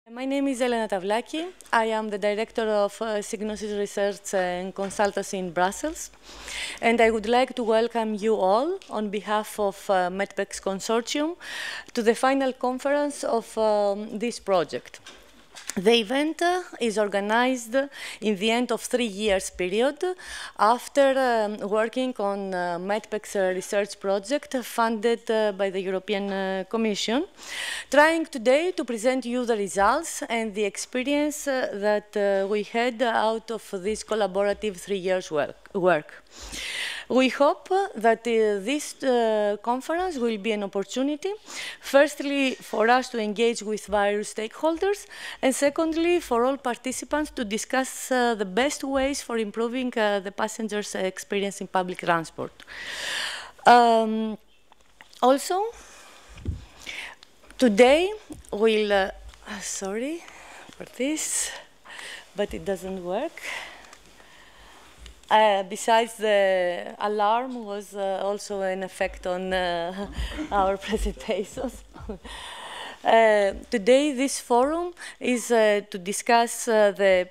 My name is Elena Tavlaki. I am the Director of Signosis Research and Consultancy in Brussels. And I would like to welcome you all on behalf of METPEX Consortium to the final conference of this project. The event is organized in the end of 3 years period after working on METPEX research project funded by the European Commission, trying today to present you the results and the experience that we had out of this collaborative 3 years work. We hope that this conference will be an opportunity, firstly, for us to engage with various stakeholders, and secondly, for all participants to discuss the best ways for improving the passengers' experience in public transport. Also, today we'll, sorry for this, but it doesn't work. Besides, the alarm was also an effect on our presentations. Today, this forum is to discuss the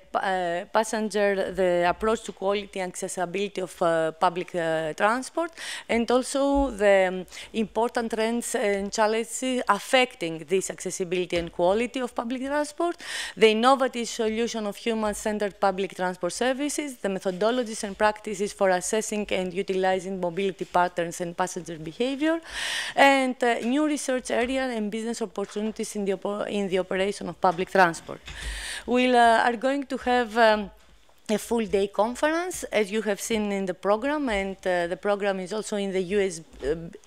approach to quality and accessibility of public transport, and also the important trends and challenges affecting this accessibility and quality of public transport, the innovative solution of human-centered public transport services, the methodologies and practices for assessing and utilizing mobility patterns and passenger behavior, and new research areas and business opportunities in the operation of public transport. We are going to have a full-day conference, as you have seen in the program, and the program is also in the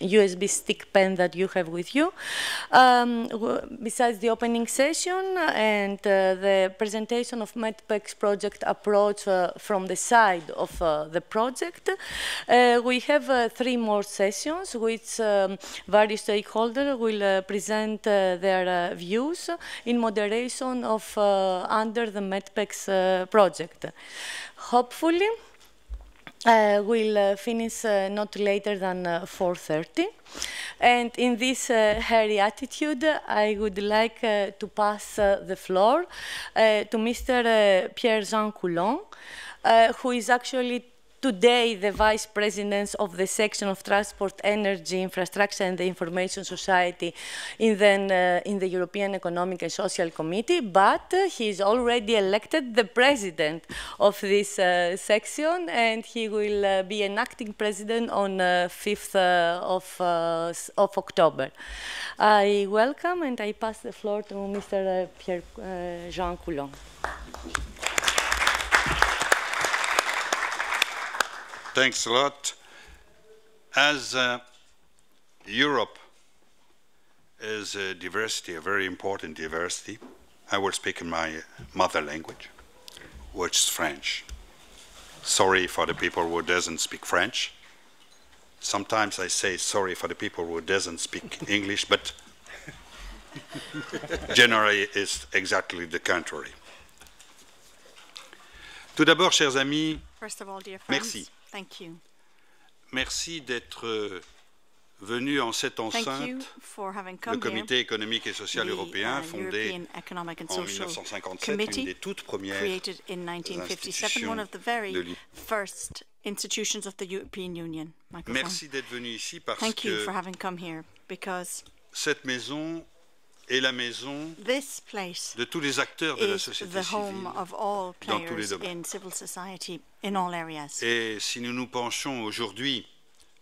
USB stick pen that you have with you. Besides the opening session and the presentation of METPEX project approach from the side of the project, we have 3 more sessions which various stakeholders will present their views in moderation of under the METPEX project. Hopefully, we'll finish not later than 4:30. And in this hairy attitude, I would like to pass the floor to Mr. Pierre Coulon, who is actually today the Vice President of the Section of Transport, Energy, Infrastructure and the Information Society in the European Economic and Social Committee, but he is already elected the President of this section, and he will be an acting President on 5th of October. I welcome and I pass the floor to Mr. Pierre Coulon. Thanks a lot. As Europe is a diversity, a very important diversity, I will speak in my mother language, which is French. Sorry for the people who doesn't speak French. Sometimes I say sorry for the people who doesn't speak English, but generally it's exactly the contrary. Tout d'abord, chers amis, first of all, dear friends, merci. Thank you. Merci d'être venu en cette enceinte le Comité économique et social européen, fondé en 1957, une des toutes premières institutions de l'Union. Merci d'être venu ici parce que cette maison est la maison de tous les acteurs de la société civile dans tous les domaines. Et si nous nous penchons aujourd'hui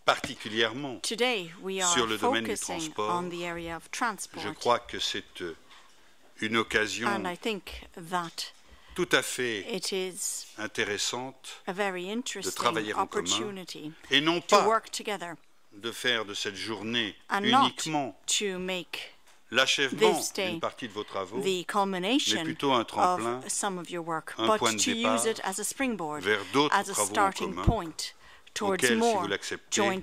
particulièrement sur le domaine du transport, je crois que c'est une occasion tout à fait intéressante de travailler en commun et non pas de faire de cette journée uniquement l'achèvement d'une partie de vos travaux, mais plutôt un tremplin, un point de départ vers d'autres travaux en commun auxquels, si vous l'acceptez,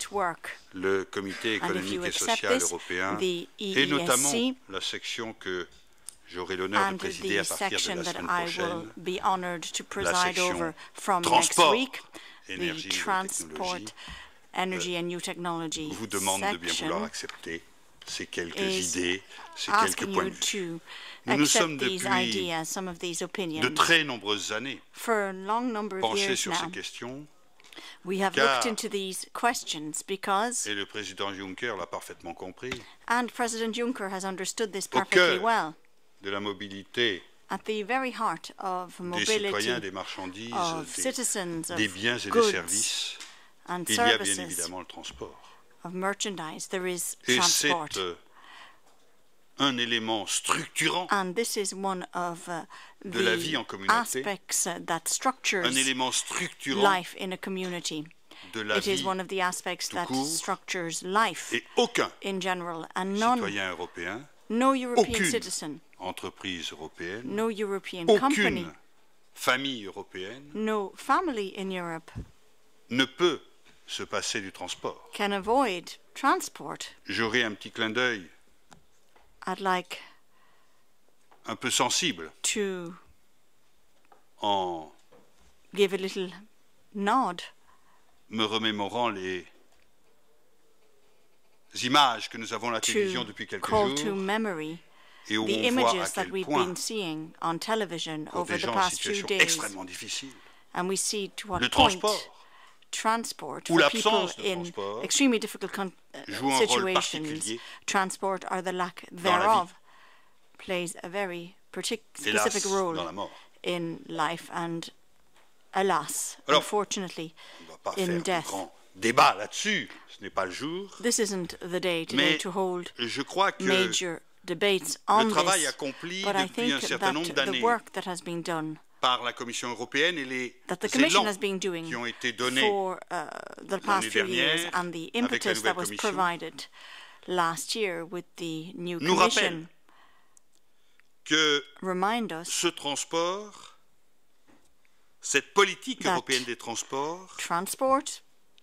le Comité économique et social européen, et notamment la section que j'aurai l'honneur de présider à partir de la semaine prochaine, la section transport, énergie et technologie, vous demande de bien vouloir accepter ces quelques idées, ces quelques points de vue. Nous nous sommes depuis de très nombreuses années penchés sur ces questions. We have looked into these questions because, et le président Juncker l'a parfaitement compris, and President Juncker has understood this perfectly well. De la mobilité at the very heart of mobility, des citoyens, des marchandises, des biens et des services, and il y a bien évidemment le transport. Of merchandise, there is et transport. C'est un élément structurant and this is one of, de la vie en communauté, aspects that structures un élément structurant life in a community. De la It vie is one of the aspects that structures life et aucun in general, and none, citoyen européen, no European aucune citizen, entreprise européenne, no European aucune company, famille européenne, no family in Europe ne peut se passer du transport. Can avoid transport. J'aurai un petit clin d'œil I'd like un peu sensible to en give a little nod, me remémorant les images que nous avons à la télévision depuis quelques jours to memory et où the on voit images à that quel we've point been seeing on television over des the gens en past few situation days, extrêmement difficile. And we see to what Le point transport transport ou for people l'absence de in transport extremely difficult joue un rôle situations, particulier transport or the lack dans la thereof vie. plays a very specific Hélas, role dans la mort. in life and, alas, Alors, unfortunately, on ne va pas in faire death. de grand débat là-dessus, ce n'est pas le jour. This isn't the day today Mais to hold je crois que major debates on le travail this, accompli but I depuis un think certain that nombre the d'années work that has been done par la Commission européenne et les that the Commission élans has been doing qui ont été donnés for the past few years dernière and the avec la impetus that nouvelle was Commission provided last year with the new nous rappelle Commission que remind us ce transport, cette politique that européenne des transports, transport,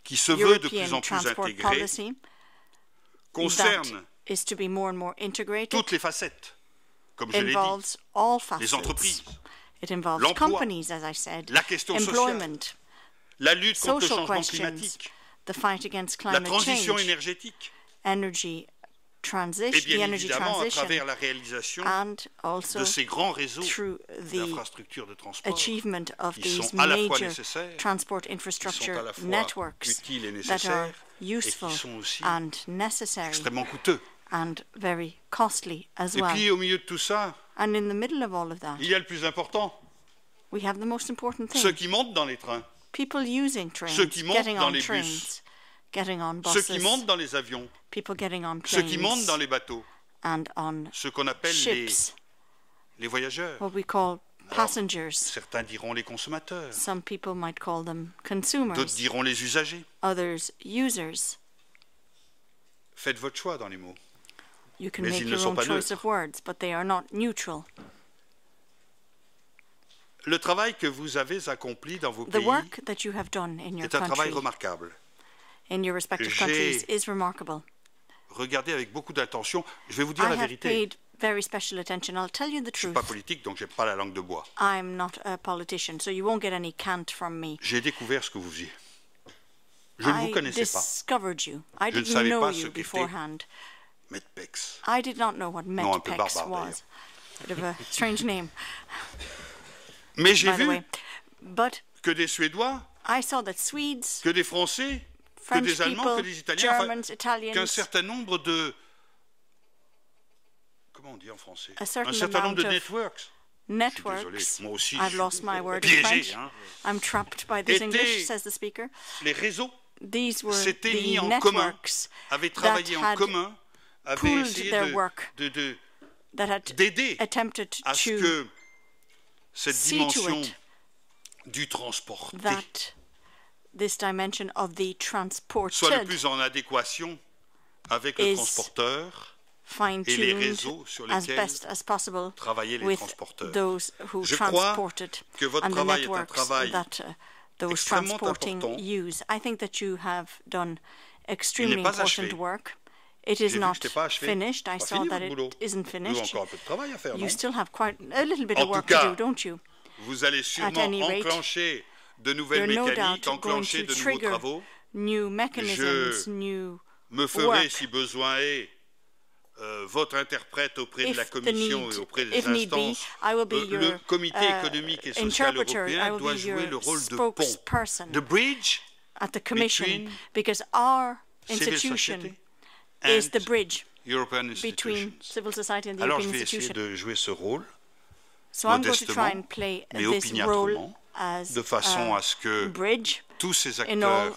qui se veut de European plus en plus transport intégrée, policy concerne that is to be more and more integrated, toutes les facettes, comme je l'ai dit, involves all les facets. entreprises, It involves l'emploi, companies, as I said, la question employment, la lutte contre le social changement questions, climatique, the fight against la climate transition change, énergétique, energy et transition, the bien energy évidemment à transition, travers la réalisation and also de ces grands réseaux through the d'infrastructures de transport achievement of qui these sont à la fois major nécessaires, transport qui sont infrastructure à la fois networks utiles et that are nécessaires et useful qui sont aussi and necessary extrêmement coûteux. and very costly as Et well. puis au milieu de tout ça, And in the middle of all of that, il y a le plus important, we have the most important thing. ceux qui montent dans les trains, People using trains, ceux qui montent getting dans on les trains, bus, getting on ceux buses, qui montent dans les avions, people getting on ceux qui montent planes dans les bateaux, and on ceux qu'on appelle ships, les voyageurs. what we call passengers. Certains diront les consommateurs, Some people might call them d'autres consumers, diront les usagers. others users. Faites votre choix dans les mots. You can Mais make ils ne your sont own pas choice neutres. of words, but they are not neutral. Le travail que vous avez accompli dans vos The pays work that you have done in your est un travail country, remarquable. in your respective J'ai countries, is remarkable. Regardez avec beaucoup d'attention. Je vais vous dire I la have vérité. paid very special attention. I'll tell you the Je ne suis truth. pas politique, donc je n'ai pas la langue de bois. I'm not a politician, so you won't get any cant from me. J'ai découvert ce que vous faisiez. Je ne vous I connaissais pas. discovered you. I Je ne didn't savais know pas ce you qu'était beforehand. METPEX. I did not know what Nom un peu METPEX barbare, was. Bit of a strange name, Mais j'ai by the vu way. But que des Suédois, I saw that Swedes, que des Français, que French des Allemands, people, que des Italiens, Germans, Italians, qu'un certain nombre de... Comment on dit en français? A certain Un certain nombre de amount of networks. networks. Désolé, moi aussi, I've je lost suis my word in piégé. French. Hein. I'm trapped by this Étaient English, says the speaker. Les réseaux These were s'étaient mis the en commun, networks avaient that travaillé en had commun, avaient pooled essayé their work, that had d'aider attempted à ce to que cette see to dimension it du transporté that this dimension of the soit le transported plus en adéquation avec le is transporteur et les fine-tuned réseaux sur as lesquels best as possible travaillaient les with transporteurs. those who Je crois transported que votre and the travail est un networks travail that those extrêmement transporting important. use. I think that you have done extremely Il n'est pas important achevé. work. It is J'ai vu not que c'était pas achevé. finished. I Pas saw fini that votre it boulot. isn't Vous avez finished. encore un peu de travail à faire, You non? still have quite a little bit En of tout work cas, to do, don't you? Vous allez sûrement any rate, enclencher de nouvelles You're no mécaniques, doubt going enclencher to de nouveaux trigger travaux. new mechanisms, Je new Me ferai, work. si besoin est, votre interprète auprès de la Commission et auprès des instances, le Comité économique et social européen doit jouer le rôle de pont, de bridge at the Commission, because our institution is the bridge between civil society and the European institution. Alors je vais essayer de jouer ce rôle, so I'm going to try and play this role as de façon à ce que bridge tous ces acteurs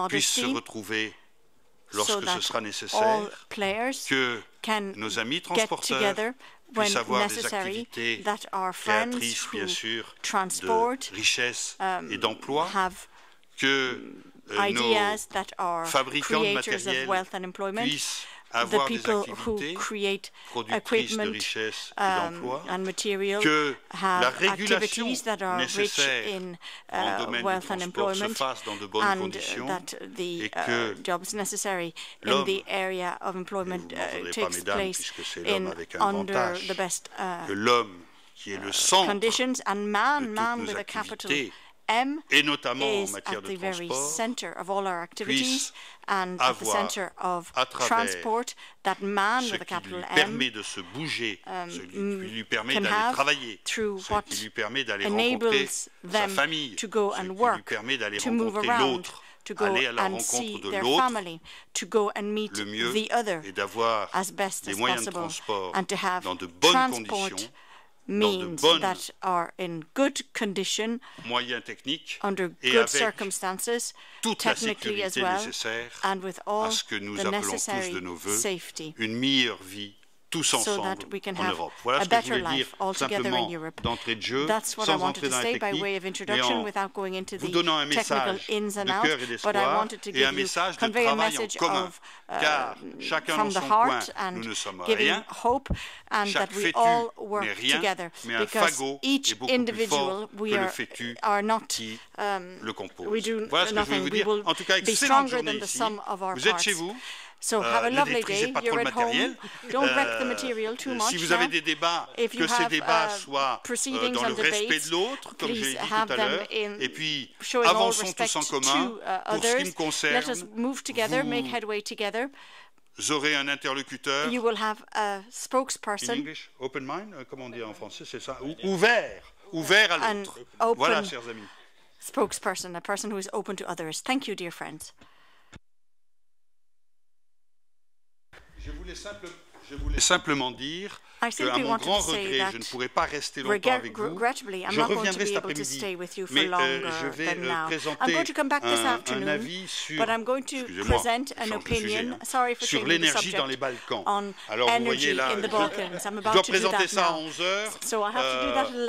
puissent se retrouver lorsque ce sera nécessaire, que nos amis transporteurs puissent avoir des activités créatrices, bien sûr, de richesse et d'emploi, que nos fabricants de matériel puissent avoir des activités productrices de richesse et d'emploi, que la régulation nécessaire en domaine du transport se fasse dans de bonnes conditions et que l'homme, je ne vous demanderai pas mesdames puisque c'est l'homme avec un grand H, que l'homme qui est le centre de toutes nos activités, et notamment en matière de transport, puisse avoir à travers ce qui lui permet de se bouger, ce qui lui permet d'aller travailler, ce qui lui permet d'aller rencontrer sa famille, ce qui lui permet d'aller rencontrer l'autre, aller à la rencontre de l'autre, le mieux est d'avoir des moyens de transport dans de bonnes conditions, means that are in good condition, moyens techniques, under et good avec circumstances, toute la technically as sécurité well, nécessaire and with all à ce que nous the appelons tous necessary de nos vœux safety, une meilleure vie tous so ensemble that we can en have Europe. Voilà a ce que je better voulais dire life altogether simplement in Europe. d'entrée de jeu, That's what I sans wanted entrer to dans la say by way of technique, mais introduction en without going into vous the donnant un technical message ins and de outs, cœur et but I d'espoir wanted to et give un you, message de convey a travail en message commun, of car chacun from dans the son coin, heart and nous ne sommes giving rien. hope, and Chaque that we fétu all work n'est rien, together, mais un because fagot each est beaucoup plus individual fort we que le fétu are not qui le compose. we do Voilà ce que je voulais nothing. vous We dire. will En tout cas, be excellente stronger journée than the ici. sum of our Vous êtes parts. chez vous. So have a Ne lovely détruisez day. pas trop You're le at home. matériel. Don't wreck the material too much. Si vous avez now. des débats, If you que ces have, débats soient proceedings dans and le respect debates, de l'autre, comme j'ai please dit tout have à them l'heure. in Et puis, showing all avançons respect tous en commun. to Pour ce qui others. me concerne, Let us move together, make headway together. vous aurez un interlocuteur. You will have a spokesperson. In English, open mind, comment on dit en français, c'est ça? Ouvert à l'autre. Voilà, chers amis. Spokesperson, a person who is open to others. Thank you, dear friends. Je voulais simplement dire qu'à mon grand regret, je ne pourrai pas rester longtemps avec vous. Je reviendrai cet après-midi, mais je vais présenter un avis sur, excusez-moi, sur l'énergie dans les Balkans. Alors vous voyez là, je dois présenter ça à 11 heures,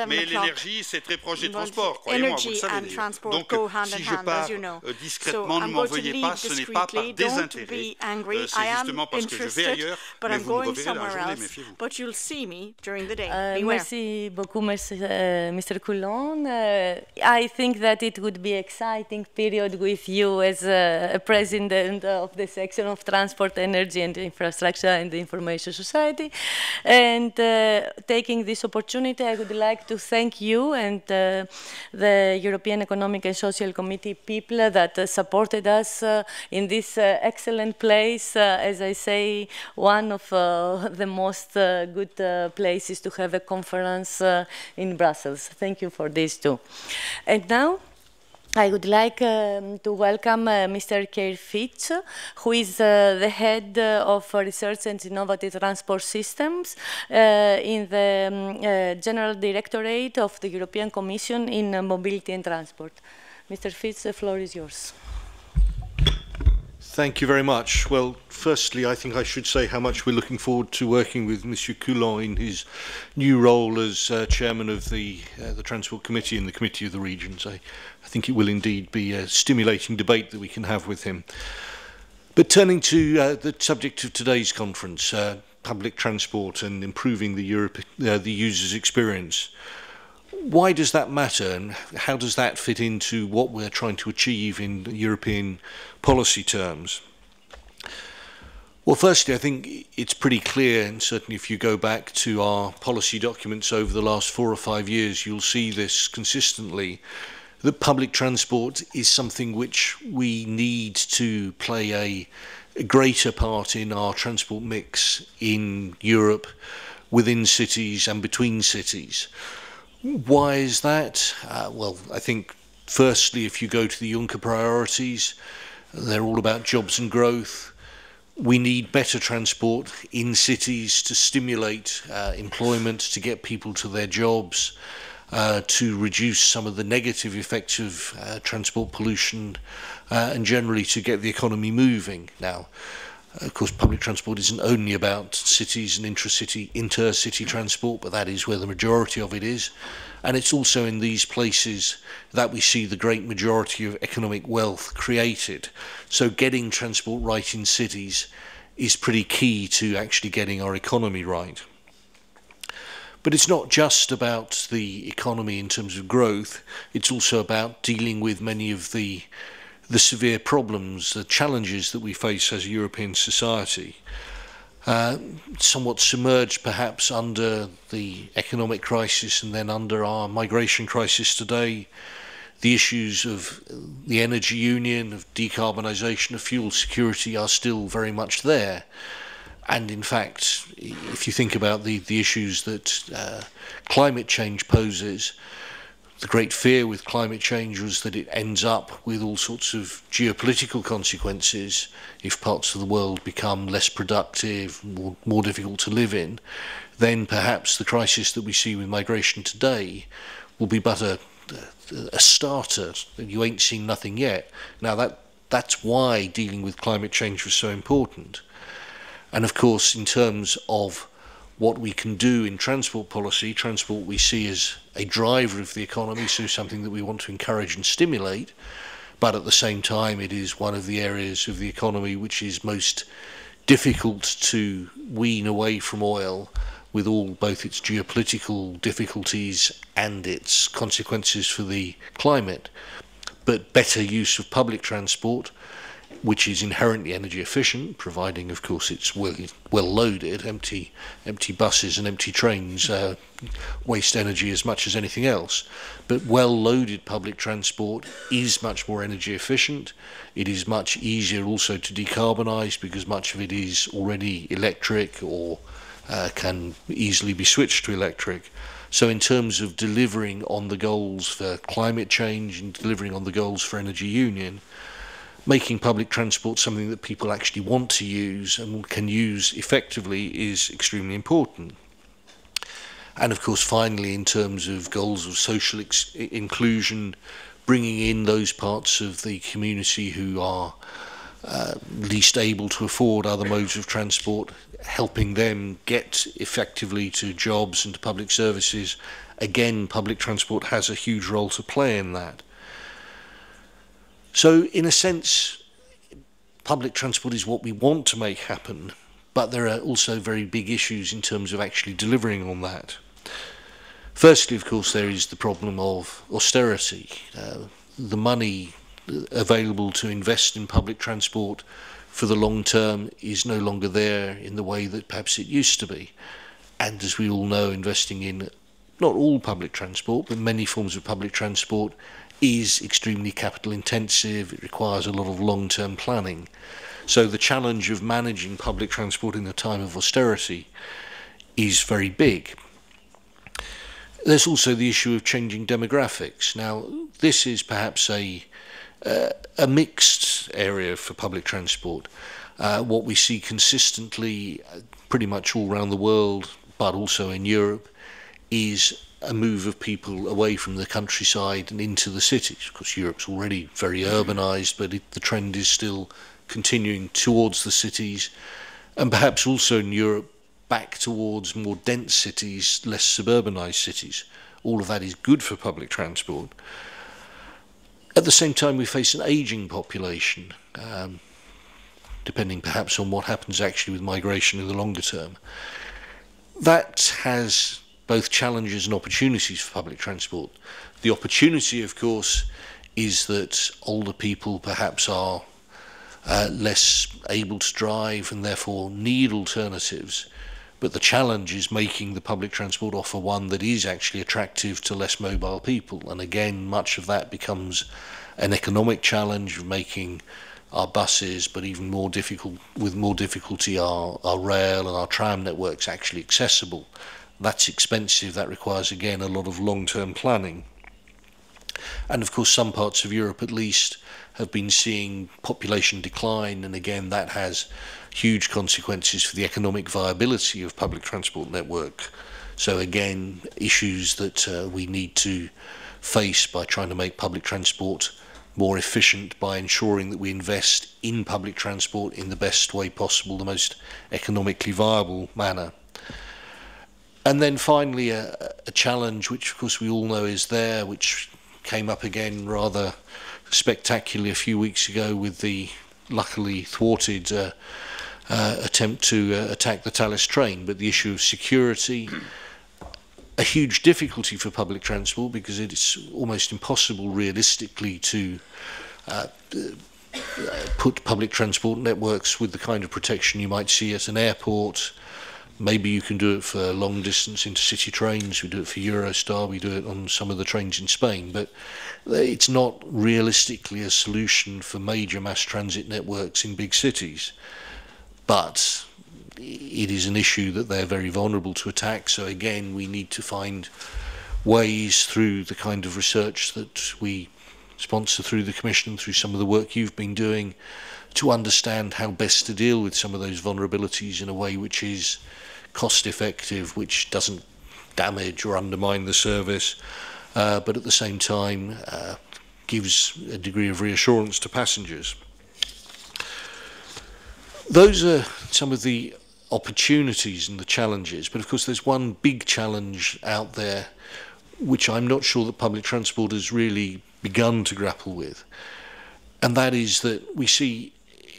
mais l'énergie c'est très proche des transports, croyez-moi, vous le savez. Donc si je pars discrètement, ne m'en veuillez pas, ce n'est pas par désintérêt, c'est justement parce que je vais ailleurs, mais vous me reverrez dans la journée, méfiez-vous. See me during the day. Merci beaucoup, Mr. Coulon. I think that it would be exciting period with you as a president of the section of Transport, Energy and Infrastructure and the Information Society. And taking this opportunity, I would like to thank you and the European Economic and Social Committee people that supported us in this excellent place. As I say, one of the most good places to have a conference in Brussels. Thank you for this too. And now I would like to welcome Mr. Keir Fitch, who is the head of Research and Innovative Transport Systems in the General Directorate of the European Commission in Mobility and Transport. Mr. Fitch, the floor is yours. Thank you very much. Well, firstly, I think I should say how much we're looking forward to working with Monsieur Coulon in his new role as chairman of the Transport Committee and the Committee of the Regions. I think it will indeed be a stimulating debate that we can have with him. But turning to the subject of today's conference, public transport and improving the user's experience. Why does that matter, and how does that fit into what we're trying to achieve in European policy terms? Well, firstly, I think it's pretty clear, and certainly if you go back to our policy documents over the last 4 or 5 years, you'll see this consistently, that public transport is something which we need to play greater part in our transport mix in Europe, within cities and between cities. Why is that? Well, I think firstly, if you go to the Juncker priorities, they're all about jobs and growth. We need better transport in cities to stimulate employment, to get people to their jobs, to reduce some of the negative effects of transport pollution, and generally to get the economy moving. Now, of course, public transport isn't only about cities and intercity transport, but that is where the majority of it is. And it's also in these places that we see the great majority of economic wealth created. So getting transport right in cities is pretty key to actually getting our economy right. But it's not just about the economy in terms of growth, it's also about dealing with many of the severe problems, the challenges that we face as a European society, somewhat submerged perhaps under the economic crisis and then under our migration crisis today. The issues of the energy union, of decarbonisation, of fuel security are still very much there. And in fact, if you think about the issues that climate change poses, the great fear with climate change was that it ends up with all sorts of geopolitical consequences if parts of the world become less productive, more difficult to live in. Then perhaps the crisis that we see with migration today will be but a starter. You ain't seen nothing yet. Now that's why dealing with climate change was so important. And of course, in terms of what we can do in transport policy, transport we see as a driver of the economy, so something that we want to encourage and stimulate, but at the same time it is one of the areas of the economy which is most difficult to wean away from oil, with both its geopolitical difficulties and its consequences for the climate. But better use of public transport, which is inherently energy efficient, providing, of course, it's well loaded. Empty buses and empty trains waste energy as much as anything else. But well-loaded public transport is much more energy efficient. It is much easier also to decarbonise because much of it is already electric or can easily be switched to electric. So in terms of delivering on the goals for climate change and delivering on the goals for energy union, making public transport something that people actually want to use and can use effectively is extremely important. And of course, finally, in terms of goals of social inclusion, bringing in those parts of the community who are least able to afford other modes of transport, helping them get effectively to jobs and to public services. Again, public transport has a huge role to play in that. So, in a sense, public transport is what we want to make happen, but there are also very big issues in terms of actually delivering on that. Firstly, of course, there is the problem of austerity. The money available to invest in public transport for the long term is no longer there in the way that perhaps it used to be. And as we all know, investing in not all public transport, but many forms of public transport is extremely capital intensive. It requires a lot of long-term planning. So the challenge of managing public transport in the time of austerity is very big. There's also the issue of changing demographics. Now, this is perhaps a mixed area for public transport. What we see consistently pretty much all around the world, but also in Europe, is a move of people away from the countryside and into the cities. Of course, Europe's already very urbanised, but the trend is still continuing towards the cities, and perhaps also in Europe back towards more dense cities, less suburbanised cities. All of that is good for public transport. At the same time, we face an ageing population, depending perhaps on what happens actually with migration in the longer term. That has both challenges and opportunities for public transport. The opportunity, of course, is that older people perhaps are less able to drive and therefore need alternatives. But the challenge is making the public transport offer one that is actually attractive to less mobile people. And again, much of that becomes an economic challenge of making our buses, but even more difficulty our rail and our tram networks actually accessible. That's expensive. That requires, again, a lot of long-term planning. And of course, some parts of Europe, at least, have been seeing population decline, and again, that has huge consequences for the economic viability of public transport network. So again, issues that we need to face by trying to make public transport more efficient, by ensuring that we invest in public transport in the best way possible, the most economically viable manner. And then finally, a challenge which of course we all know is there, which came up again rather spectacularly a few weeks ago with the luckily thwarted attempt to attack the Thales train, but the issue of security, a huge difficulty for public transport because it's almost impossible realistically to put public transport networks with the kind of protection you might see at an airport. Maybe you can do it for long distance intercity trains, we do it for Eurostar, we do it on some of the trains in Spain, but it's not realistically a solution for major mass transit networks in big cities. But it is an issue that they're very vulnerable to attack, so again we need to find ways through the kind of research that we sponsor through the Commission, through some of the work you've been doing, to understand how best to deal with some of those vulnerabilities in a way which is cost effective, which doesn't damage or undermine the service, but at the same time gives a degree of reassurance to passengers. Those are some of the opportunities and the challenges, but of course there's one big challenge out there which I'm not sure that public transport has really begun to grapple with, and that is that we see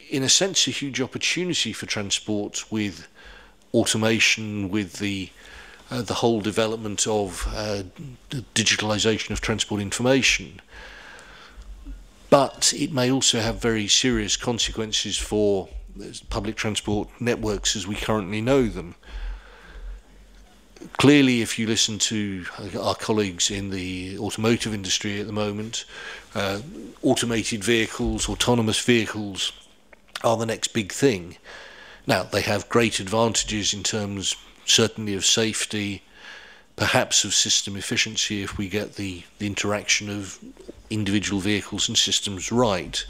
in a sense a huge opportunity for transport with automation, with the whole development of the digitalization of transport information, but it may also have very serious consequences for public transport networks as we currently know them. Clearly, if you listen to our colleagues in the automotive industry at the moment, automated vehicles, autonomous vehicles are the next big thing. Now, they have great advantages in terms certainly of safety, perhaps of system efficiency if we get the interaction of individual vehicles and systems right.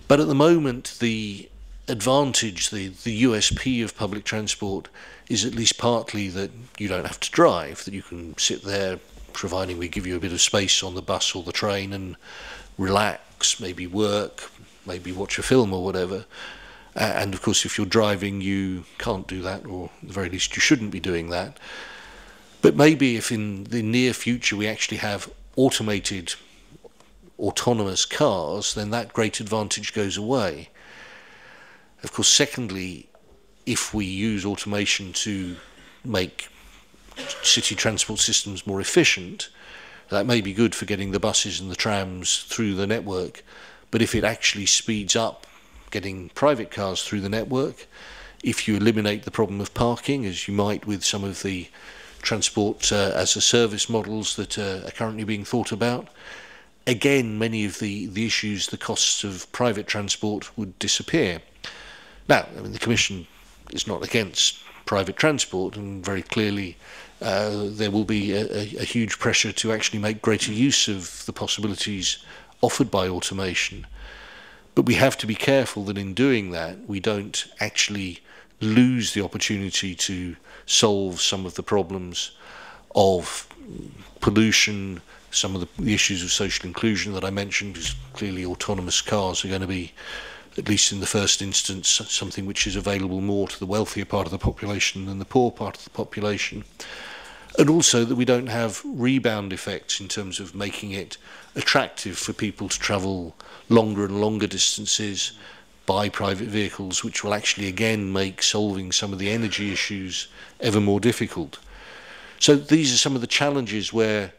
But at the moment, the advantage, the USP of public transport is at least partly that you don't have to drive, that you can sit there, providing we give you a bit of space on the bus or the train, and relax, maybe work, maybe watch a film or whatever. And of course, if you're driving, you can't do that, or at the very least you shouldn't be doing that. But maybe if in the near future we actually have automated, autonomous cars, then that great advantage goes away. Of course, secondly, if we use automation to make city transport systems more efficient, that may be good for getting the buses and the trams through the network, but if it actually speeds up getting private cars through the network, if you eliminate the problem of parking, as you might with some of the transport as a service models that are currently being thought about, again, many of the issues, the costs of private transport would disappear. Now, I mean, the Commission is not against private transport, and very clearly there will be a huge pressure to actually make greater use of the possibilities offered by automation. But we have to be careful that in doing that, we don't actually lose the opportunity to solve some of the problems of pollution, some of the issues of social inclusion that I mentioned, because clearly autonomous cars are going to be, at least in the first instance, something which is available more to the wealthier part of the population than the poor part of the population. And also that we don't have rebound effects in terms of making it attractive for people to travel longer and longer distances by private vehicles, which will actually again make solving some of the energy issues ever more difficult. So these are some of the challenges where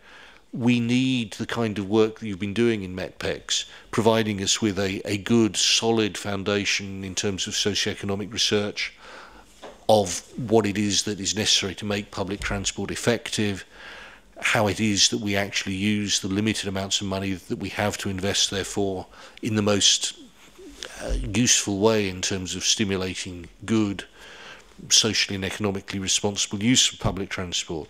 we need the kind of work that you've been doing in METPEX, providing us with a good, solid foundation in terms of socioeconomic research of what it is that is necessary to make public transport effective, how it is that we actually use the limited amounts of money that we have to invest, therefore, in the most useful way in terms of stimulating good, socially and economically responsible use of public transport.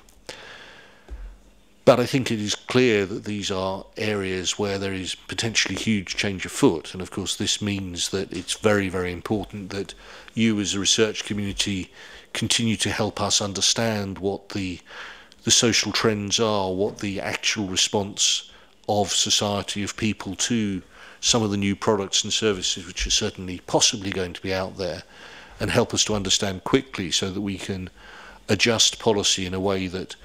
But I think it is clear that these are areas where there is potentially huge change afoot, and of course this means that it's very, very important that you as a research community continue to help us understand what the social trends are, what the actual response of society, of people to some of the new products and services which are certainly possibly going to be out there, and help us to understand quickly so that we can adjust policy in a way that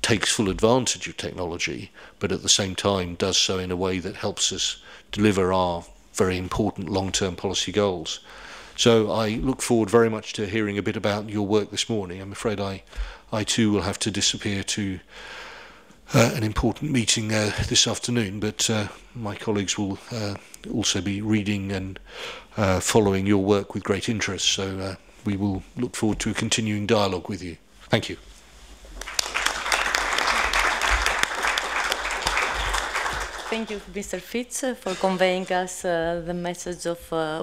takes full advantage of technology, but at the same time does so in a way that helps us deliver our very important long-term policy goals. So I look forward very much to hearing a bit about your work this morning. I'm afraid I too will have to disappear to an important meeting this afternoon, but my colleagues will also be reading and following your work with great interest, so we will look forward to a continuing dialogue with you. Thank you. Thank you, Mr. Fitch, for conveying us the message of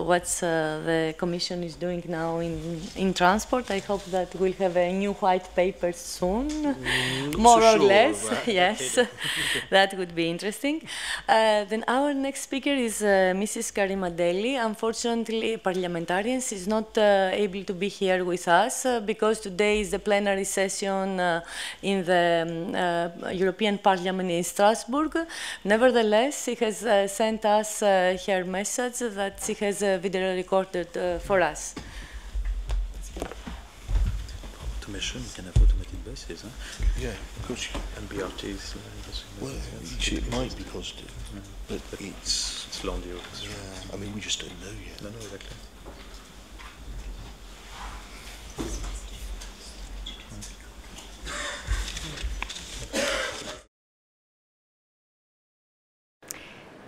what the Commission is doing now in transport. I hope that we'll have a new white paper soon, more or less. Yes, that would be interesting. Then our next speaker is Mrs. Karima Delli. Unfortunately, parliamentarians is not able to be here with us because today is the plenary session in the European Parliament in Strasbourg. Nevertheless, she has sent us her message that she has video recorded for us. Automation can have automated buses, huh? Yeah, of course. And BRTs. Well, it might be positive, but it's long due. Yeah, I mean, we just don't know yet. No, exactly.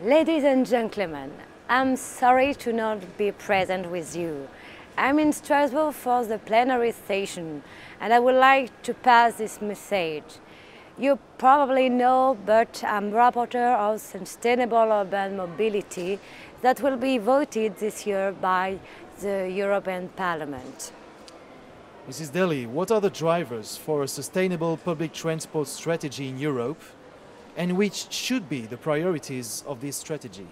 Ladies and gentlemen, I'm sorry to not be present with you. I'm in Strasbourg for the plenary session, and I would like to pass this message. You probably know, but I'm rapporteur of sustainable urban mobility that will be voted this year by the European Parliament. Mrs. Delli, what are the drivers for a sustainable public transport strategy in Europe? And which should be the priorities of this strategy?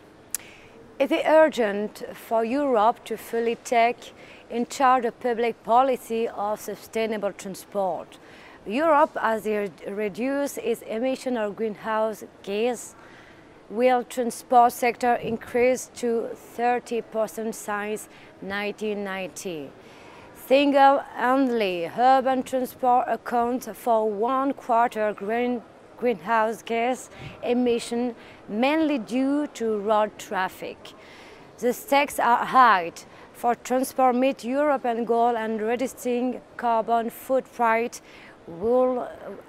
It is urgent for Europe to fully take in charge of public policy of sustainable transport. Europe has reduced its emission of greenhouse gas, will transport sector increase to 30% since 1990. Single-handedly, urban transport accounts for 1/4 greenhouse gas emission, mainly due to road traffic. The stakes are high for transport meet European goal, and reducing carbon footprint will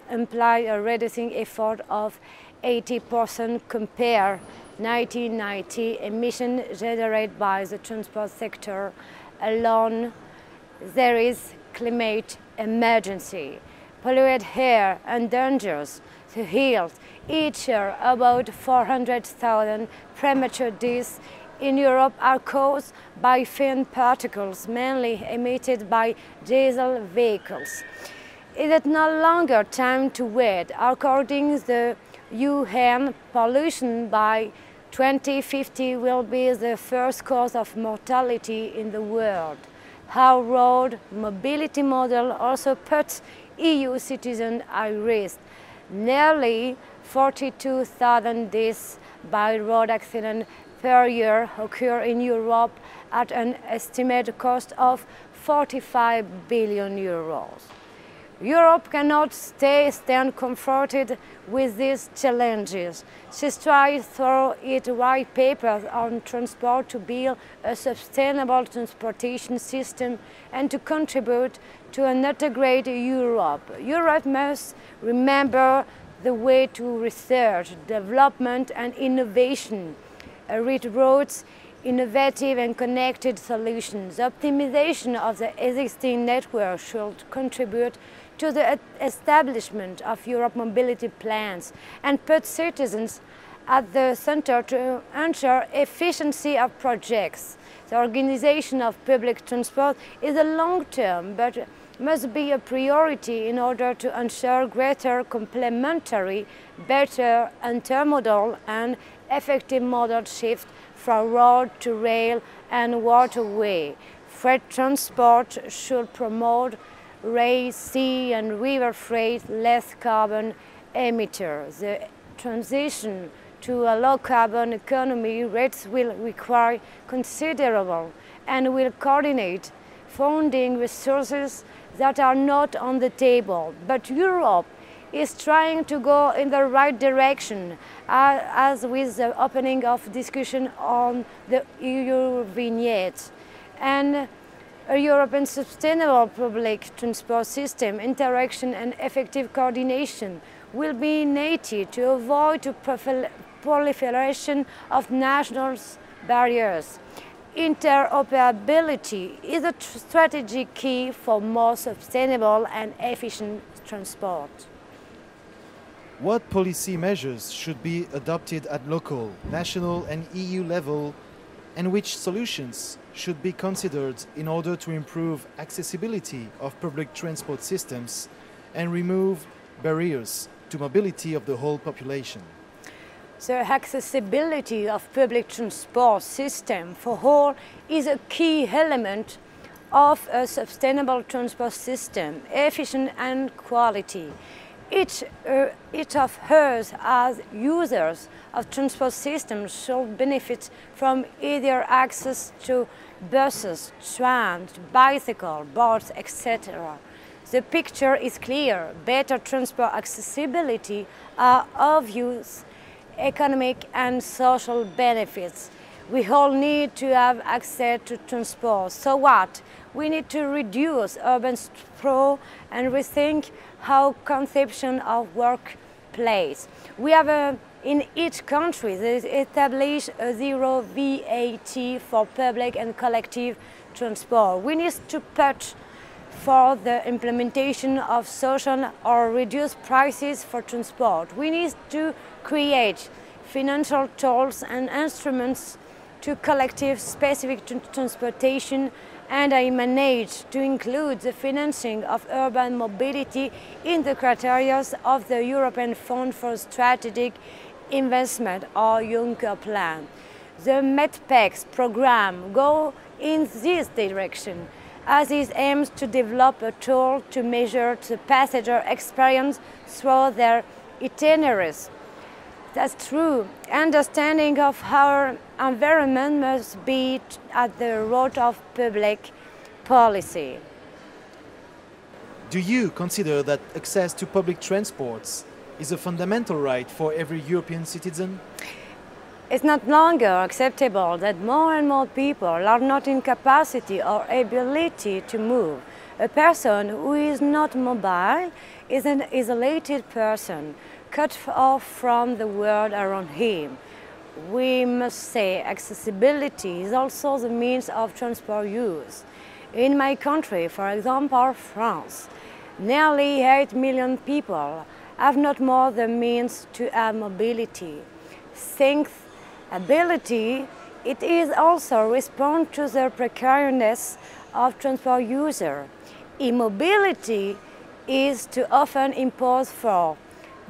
imply a reducing effort of 80% compared 1990 emission generated by the transport sector alone. There is climate emergency. Polluted air endangers the health. Each year, about 400,000 premature deaths in Europe are caused by fine particles, mainly emitted by diesel vehicles. It is no longer time to wait. According to the UN, pollution by 2050 will be the first cause of mortality in the world. Our road mobility model also puts EU citizens at risk. Nearly 42,000 deaths by road accident per year occur in Europe at an estimated cost of 45 billion euros. Europe cannot stand confronted with these challenges. She strives through its white paper on transport to build a sustainable transportation system and to contribute to an integrated Europe. Europe must remember the way to research, development and innovation. It roads innovative and connected solutions. Optimization of the existing network should contribute to the establishment of Europe mobility plans and put citizens at the center to ensure efficiency of projects. The organization of public transport is a long-term, but must be a priority in order to ensure greater complementary, better intermodal and effective modal shift from road to rail and waterway. Freight transport should promote rail, sea and river freight, less carbon emitters. The transition to a low-carbon economy rates will require considerable and will coordinate funding resources that are not on the table. But Europe is trying to go in the right direction, as with the opening of discussion on the EU vignette. And a European sustainable public transport system, interaction and effective coordination will be needed to avoid the proliferation of national barriers. Interoperability is a strategic key for more sustainable and efficient transport. What policy measures should be adopted at local, national and EU level, and which solutions should be considered in order to improve accessibility of public transport systems and remove barriers to mobility of the whole population? The accessibility of public transport system for all is a key element of a sustainable transport system, efficient and quality. Each of us as users of transport systems should benefit from either access to buses, trams, bicycles, boats, etc. The picture is clear. Better transport accessibility are obvious economic and social benefits. We all need to have access to transport. So what? We need to reduce urban sprawl and rethink how conception of workplace. We have in each country established a zero VAT for public and collective transport. We need to push for the implementation of social or reduced prices for transport. We need to create financial tools and instruments to collective specific transportation, and I managed to include the financing of urban mobility in the criteria of the European Fund for Strategic Investment or Juncker Plan. The METPEX program goes in this direction, as it aims to develop a tool to measure the passenger experience through their itineraries. That's true. Understanding of our environment must be at the root of public policy. Do you consider that access to public transports is a fundamental right for every European citizen? It's not longer acceptable that more and more people are not in capacity or ability to move. A person who is not mobile is an isolated person, cut off from the world around him. We must say accessibility is also the means of transport use. In my country, for example, France, nearly 8 million people have not more the means to have mobility. Think ability, it is also respond to the precariousness of transport user. Immobility is too often imposed for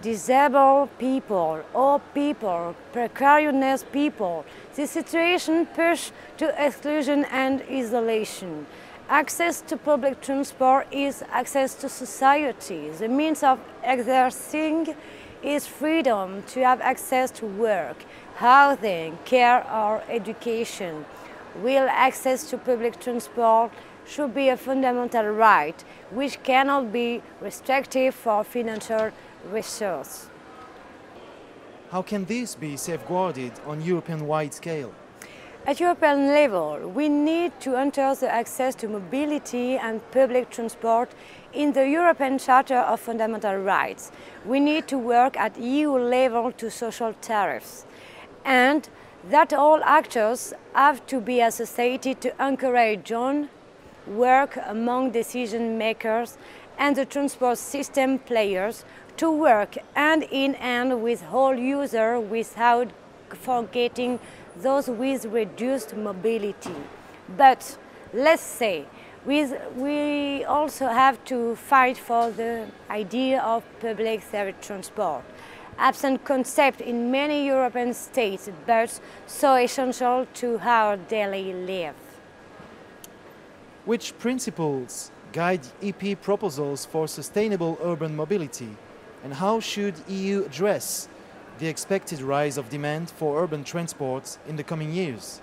disabled people or people, precarious people. This situation pushes to exclusion and isolation. Access to public transport is access to society. The means of exercising is freedom to have access to work, housing, care or education. Real access to public transport should be a fundamental right, which cannot be restrictive for financial resources. How can this be safeguarded on European-wide scale? At European level, we need to enter the access to mobility and public transport in the European Charter of Fundamental Rights. We need to work at EU level to social tariffs, and that all actors have to be associated to encourage joint work among decision makers and the transport system players to work hand in hand with all users without forgetting those with reduced mobility. But let's say, we also have to fight for the idea of public service transport, absent concept in many European states, but so essential to our daily life. Which principles guide EP proposals for sustainable urban mobility, and how should EU address the expected rise of demand for urban transport in the coming years?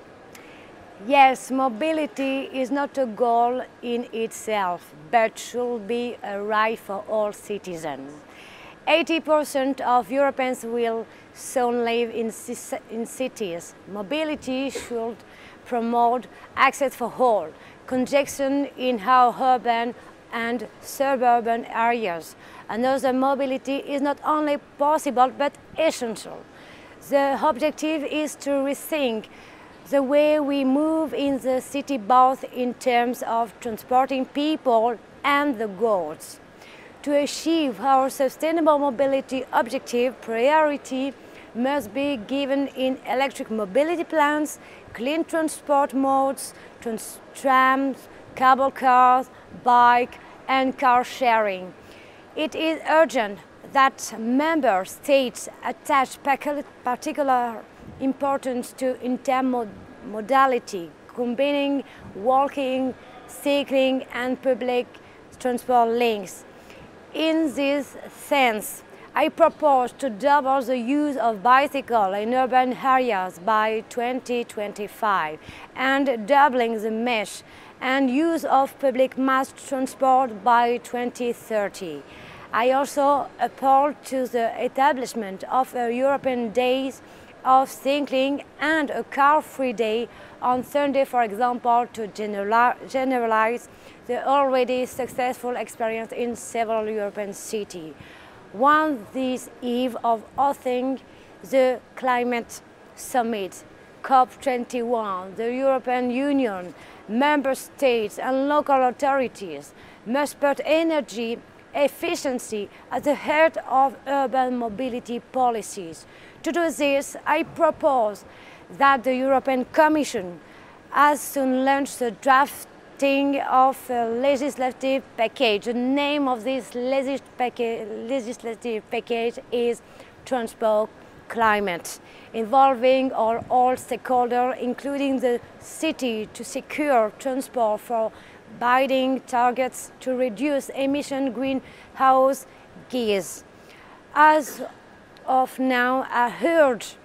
Yes, mobility is not a goal in itself, but should be a right for all citizens. 80% of Europeans will soon live in cities. Mobility should promote access for all, congestion in our urban and suburban areas. Another mobility is not only possible but essential. The objective is to rethink the way we move in the city, both in terms of transporting people and the goods. To achieve our sustainable mobility objective, priority must be given in electric mobility plans, clean transport modes, trams, cable cars, bike and car sharing. It is urgent that member states attach particular importance to intermodality, combining walking, cycling and public transport links. In this sense, I propose to double the use of bicycle in urban areas by 2025 and doubling the mesh and use of public mass transport by 2030. I also appeal to the establishment of a European Days of cycling and a car-free day on Sunday, for example, to generalize the already successful experience in several European cities. On this eve of hosting the climate summit, COP21, the European Union, member states and local authorities must put energy efficiency at the heart of urban mobility policies. To do this, I propose that the European Commission has soon launched the drafting of a legislative package. The name of this legislative package is Transport Climate, involving all stakeholders, including the city, to secure transport for binding targets to reduce emission greenhouse gas. As of now, I urge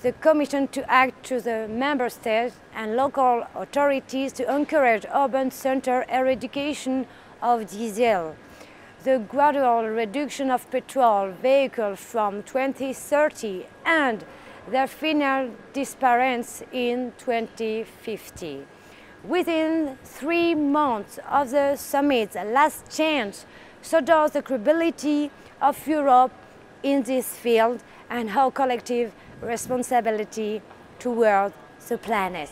the Commission to act to the Member States and local authorities to encourage urban center eradication of diesel, the gradual reduction of petrol vehicles from 2030 and their final disappearance in 2050. Within 3 months of the summit's last chance, so does the credibility of Europe in this field and our collective responsibility toward the planet.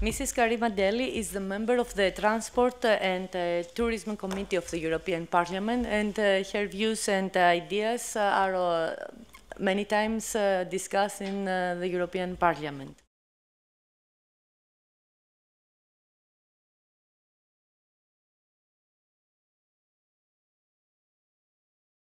Mrs. Karima Delli is the member of the Transport and Tourism Committee of the European Parliament, and her views and ideas are many times discussed in the European Parliament.